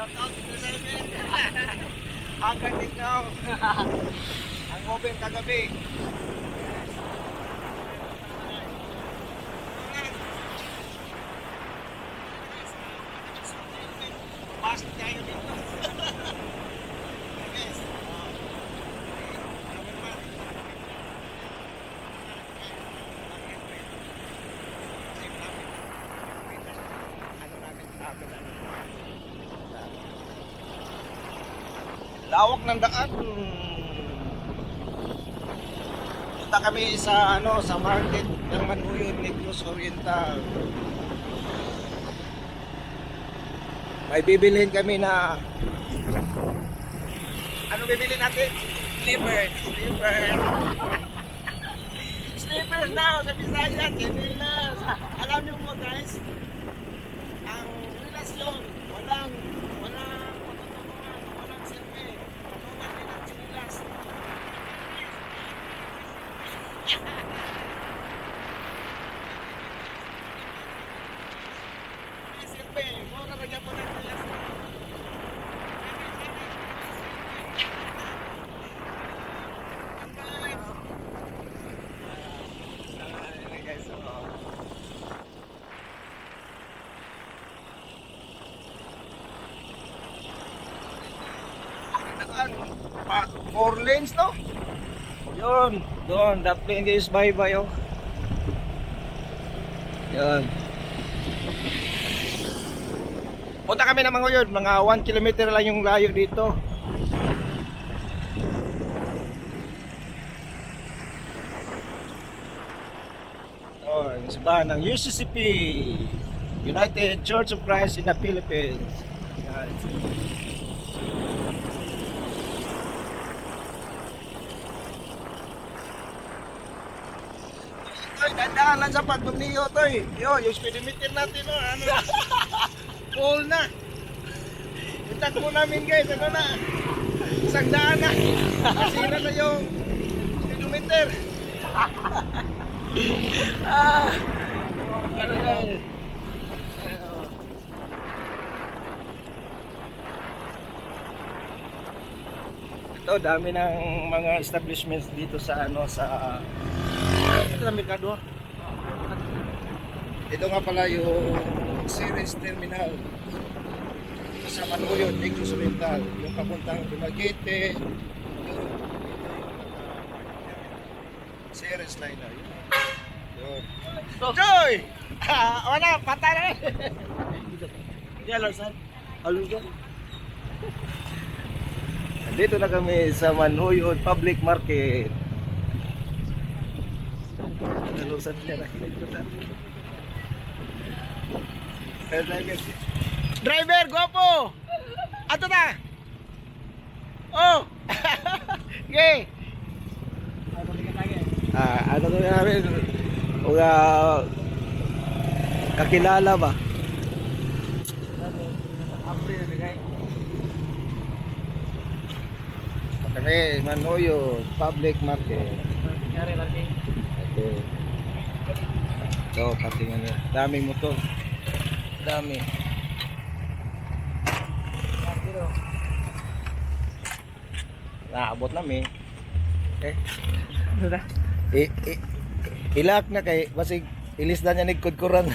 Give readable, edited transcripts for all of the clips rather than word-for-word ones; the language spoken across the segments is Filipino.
Shout out to sa inyo. Ang galing daw. Ang open kagabi. Pasok tayo dito. Yes. Lawak ng daan. Punta kami sa sa market ng Manuyod, Negros Oriental. May bibilhin kami na ano bibilhin natin? Slipper. Slipper daw sa Bisaya, Pilipinas. Alam niyo po guys, ang relasyon walang pagtutungan, walang silbi. Pagtutungan din ang sinilas. Silbi, mo ka bagyan po ng sinilas. Four lanes no? Yun, doon, that lane is bye-bye oh. Yan. Punta kami ng Manuyod, mga 1 kilometer lang yung layo dito. Oh, yung simbahan ng UCCP, United Church of Christ in the Philippines. Yan. Dandaan lang sa pagbumiyo to eh. Yung speedometer natin no, ano na. Full na. Itakbo namin guys, ano na. Isang daan na. Kasira na yung speedometer. Ano guys. Ito, dami ng mga establishments dito sa ito na Mercado. Ito nga pala yung Ceres Terminal sa Manuyod, Negros Oriental, yung papuntang Dumaguete, Ceres line na yun. Joy! Wala, patay na yan Larsan, alugan. Dito na kami sa Manuyod Public Market. Nalusan niya na. Driver, guwapo! Ato na! Oh! Okay! Ano to namin? Mga kakilala ba? Kami, Manuyod Public Market. Okay. So, patingin nyo. Daming motor. Dami. Naabot namin. Okay. Ano na? Ilak na kay basig ilis na niya nagkudkuran.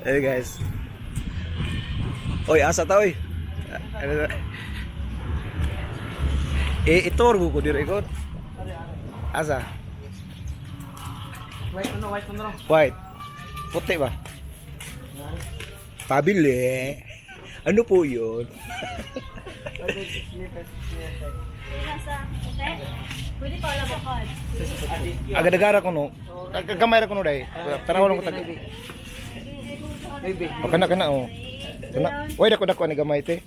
Hey guys. Oy, asa ta oy. Ano na? Itorgo ko dire ikot. Asa? White. Puti ba? Pabili. Ano po yun? Pwede pa wala bakod. Agad-agara ko no. Kagamay ra ko no dai. Tanaw lang ko tag. O kana oh. Kana. Way dako ni gamay te.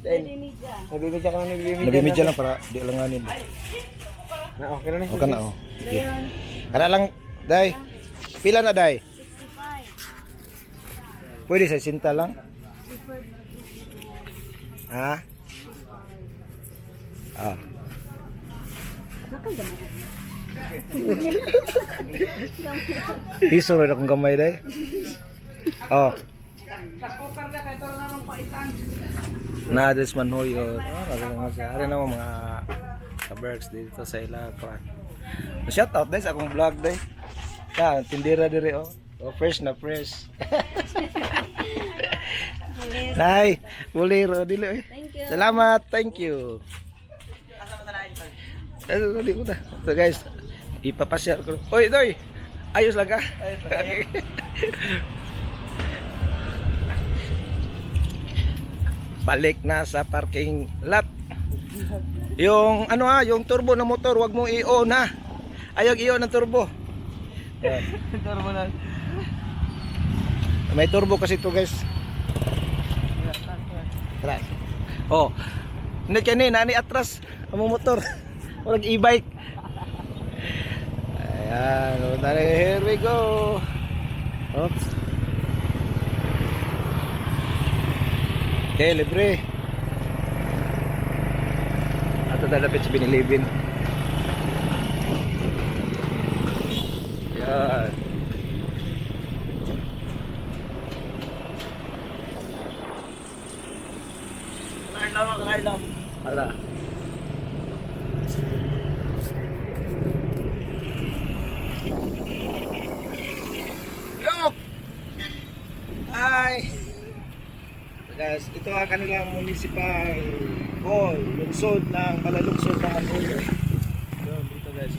Nabibidya ka na Nabimidya lang para di langanin. Okay na ni. O kana oh. Kana lang dai. Pila na dai? 65. Pwede sa sinta lang. Ha? Ah. Piso rin akong gamay dai. Oh. Nades Manhoyot. Ari na mga ka-berks dito sa Ilacron. Shout out guys akong vlog day. Ya, tindira dire oh. Oh, fresh na fresh. Nay, buliro dili. Thank you. Salamat, thank you. Dali ko na. So guys, ipapasyal ko. Oy, doy. Ayos lang ka. Balik na sa parking lot. Yung ano yung turbo ng motor, wag mo i-on ha. Ayog i-on ng turbo. Yan. Turbo na. May turbo kasi to guys. Tara. Oh. Hindi kanina nani atras ang motor. Walang e-bike. Ayan, here we go. Oops. Okay, libre. Ato dalapit sa Binilibin. Yan. Kakain lang. Hala. Look! Hi! So guys, ito ang kanilang municipal hall, lungsod ng Palalugsod ng Angulo. Yun, dito guys.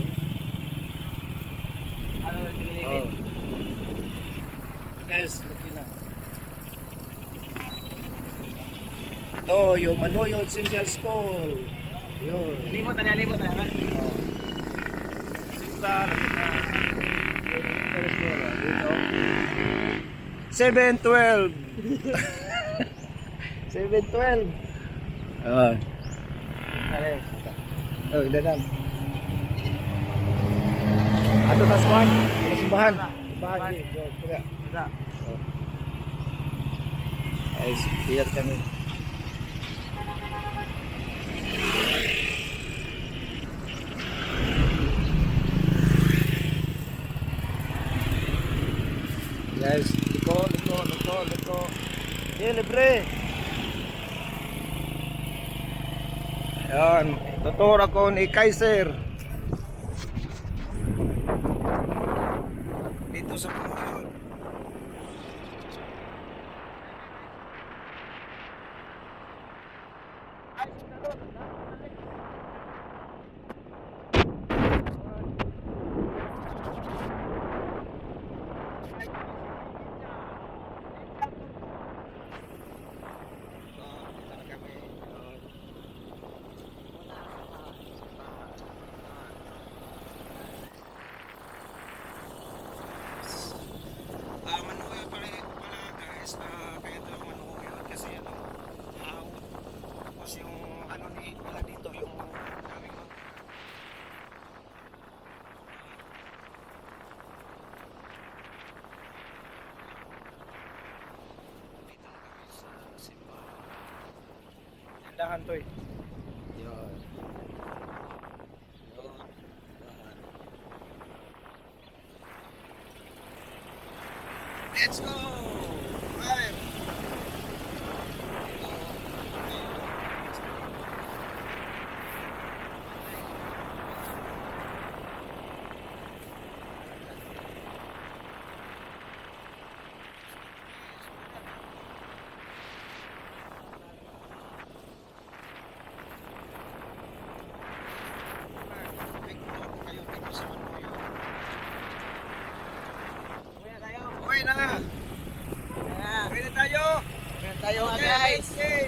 Oh. Guys, look na. Ito, yung Manoyo Central School. Yun. Limot na. Oh. Sinta, 712. 712. Oh. Oh, dadan. Ato tas kuan, simbahan. Simbahan di. Kira. Ay, lihat kami. Guys, liko. Yeah, libre. Ayan, tutur ako ni Kaiser. Dito sa Panginoon. Manuel pala guys, kaya ito yung Manuel kasi ano, tapos yung ano ni pala dito yung daming dito na kami sa simbahan. Tindahan to eh. Yun. Let's go! Five! Uwi na nga! Uwi na tayo! Tayo Okay, guys. okay.